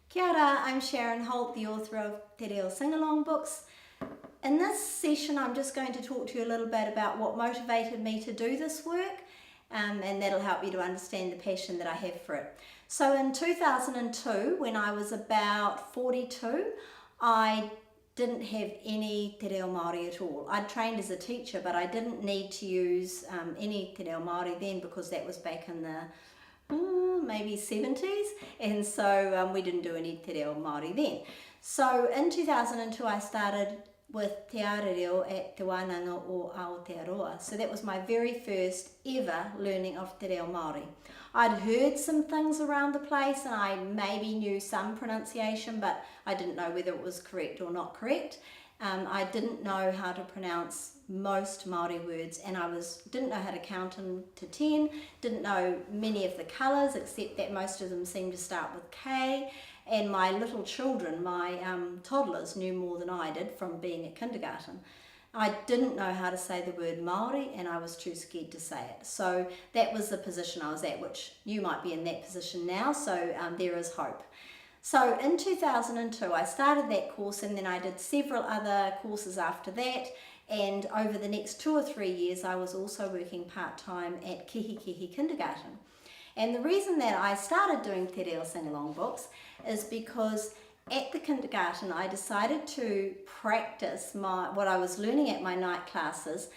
Kia ora, I'm Sharon Holt, the author of Te Reo Singalong books. In this session I'm just going to talk to you a little bit about what motivated me to do this work, and that'll help you to understand the passion that I have for it. So in 2002, when I was about 42, I didn't have any Te Reo Māori at all. I'd trained as a teacher, but I didn't need to use any Te Reo Māori then, because that was back in the maybe 70s, and so we didn't do any Te Reo Māori then. So in 2002 I started with Te Reo at Te Wānanga o Aotearoa. So that was my very first ever learning of Te Reo Māori. I'd heard some things around the place and I maybe knew some pronunciation, but I didn't know whether it was correct or not correct. I didn't know how to pronounce most Māori words, and I didn't know how to count to 10, didn't know many of the colours, except that most of them seemed to start with K, and my little children, my toddlers, knew more than I did from being at kindergarten. I didn't know how to say the word Māori, and I was too scared to say it. So that was the position I was at, which you might be in that position now, so there is hope. So in 2002 I started that course, and then I did several other courses after that, and over the next 2 or 3 years I was also working part-time at Kihi Kindergarten. And the reason that I started doing Te Reo Singalong books is because at the kindergarten I decided to practice what I was learning at my night classes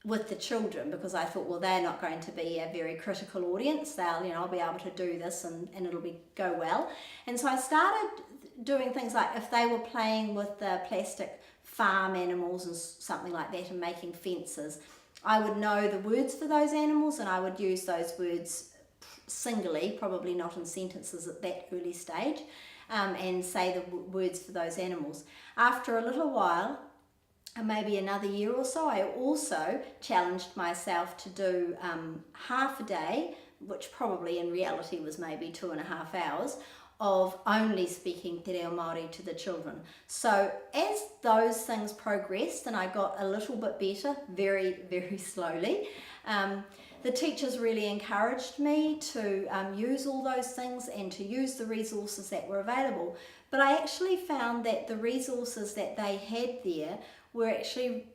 with the children, because I thought, well, they're not going to be a very critical audience. I'll be able to do this and it'll go well. And so I started doing things like, if they were playing with the plastic farm animals and something like that and making fences, I would know the words for those animals and I would use those words singly, probably not in sentences at that early stage, and say the words for those animals. After a little while, maybe another year or so, I also challenged myself to do half a day, which probably in reality was maybe 2.5 hours, of only speaking Te Reo Māori to the children. So as those things progressed and I got a little bit better, very, very slowly, the teachers really encouraged me to use all those things and to use the resources that were available. But I actually found that the resources that they had there were actually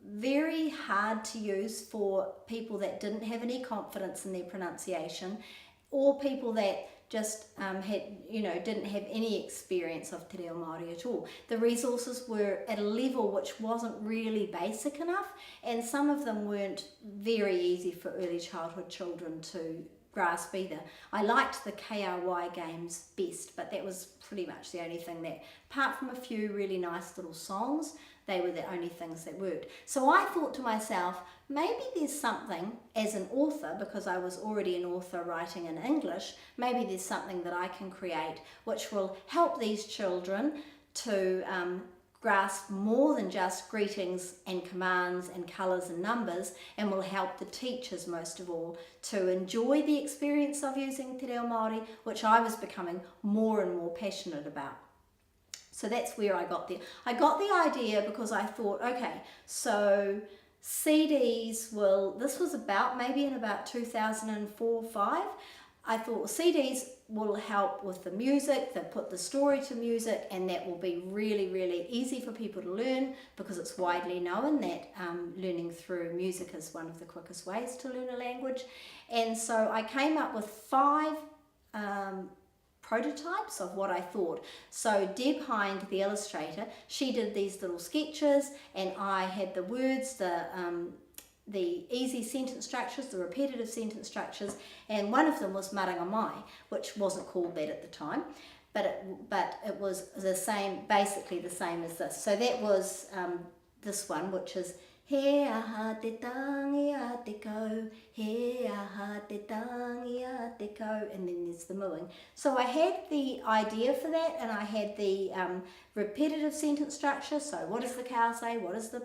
very hard to use for people that didn't have any confidence in their pronunciation, or people that just didn't have any experience of Te Reo Māori at all. The resources were at a level which wasn't really basic enough, and some of them weren't very easy for early childhood children to grasp either. I liked the KRY games best, but that was pretty much the only thing that, apart from a few really nice little songs, they were the only things that worked. So I thought to myself, maybe there's something as an author, because I was already an author writing in English, maybe there's something that I can create which will help these children to grasp more than just greetings and commands and colours and numbers, and will help the teachers most of all to enjoy the experience of using Te Reo Māori, which I was becoming more and more passionate about. So that's where I got there. I got the idea because I thought, okay, so CDs this was maybe in about 2004-05. I thought, well, CDs will help with the music, they'll put the story to music, and that will be really, really easy for people to learn, because it's widely known that learning through music is one of the quickest ways to learn a language. And so I came up with 5 prototypes of what I thought. So Deb Hind, the illustrator, she did these little sketches, and I had the words, the easy sentence structures, the repetitive sentence structures, and one of them was Maranga Mai, which wasn't called that at the time, but it was the same, basically the same as this. So that was this one, which is He aha te tangi a te kau, he aha te tangi a te kau, and then there's the mooing. So I had the idea for that, and I had the repetitive sentence structure. So what does the cow say? What does the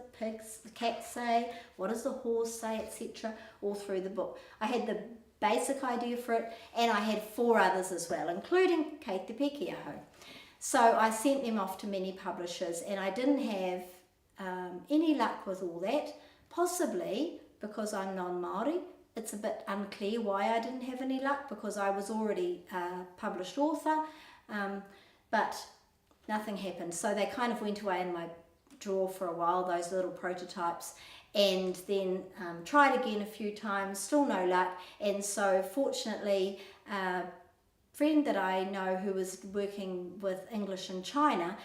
cat say? What does the horse say, etc. all through the book. I had the basic idea for it, and I had 4 others as well, including Kei Te Pekiaho. So I sent them off to many publishers, and I didn't have any luck with all that, possibly because I'm non-Māori. It's a bit unclear why I didn't have any luck, because I was already a published author. but nothing happened. So they kind of went away in my drawer for a while, those little prototypes, and then tried again a few times, still no luck. And so fortunately, a friend that I know who was working with English in China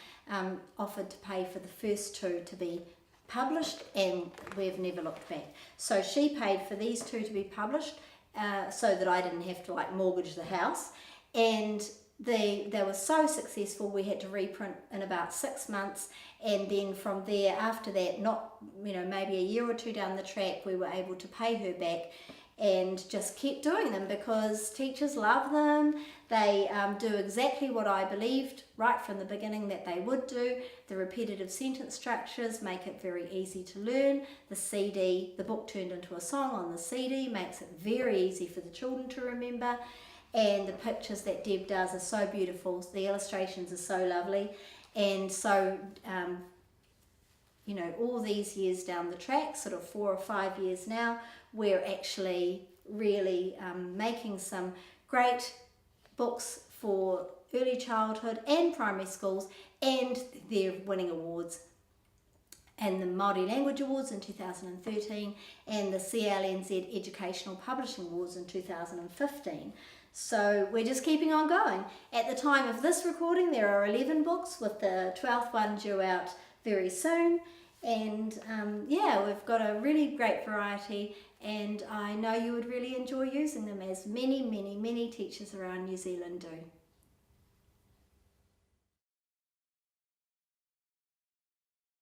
offered to pay for the first two to be published, and we've never looked back. So she paid for these two to be published so that I didn't have to like mortgage the house, and they were so successful we had to reprint in about 6 months, and then from there, after that, not maybe a year or two down the track, we were able to pay her back and just keep doing them because teachers love them. They do exactly what I believed right from the beginning that they would do. The repetitive sentence structures make it very easy to learn. The CD, the book turned into a song on the CD, makes it very easy for the children to remember. And the pictures that Deb does are so beautiful. The illustrations are so lovely. And so, all these years down the track, sort of 4 or 5 years now, we're actually really making some great books for early childhood and primary schools, and they're winning awards. And the Māori Language Awards in 2013 and the CLNZ Educational Publishing Awards in 2015. So we're just keeping on going. At the time of this recording, there are 11 books, with the 12th one due out very soon. And we've got a really great variety, and I know you would really enjoy using them, as many, many, many teachers around New Zealand do.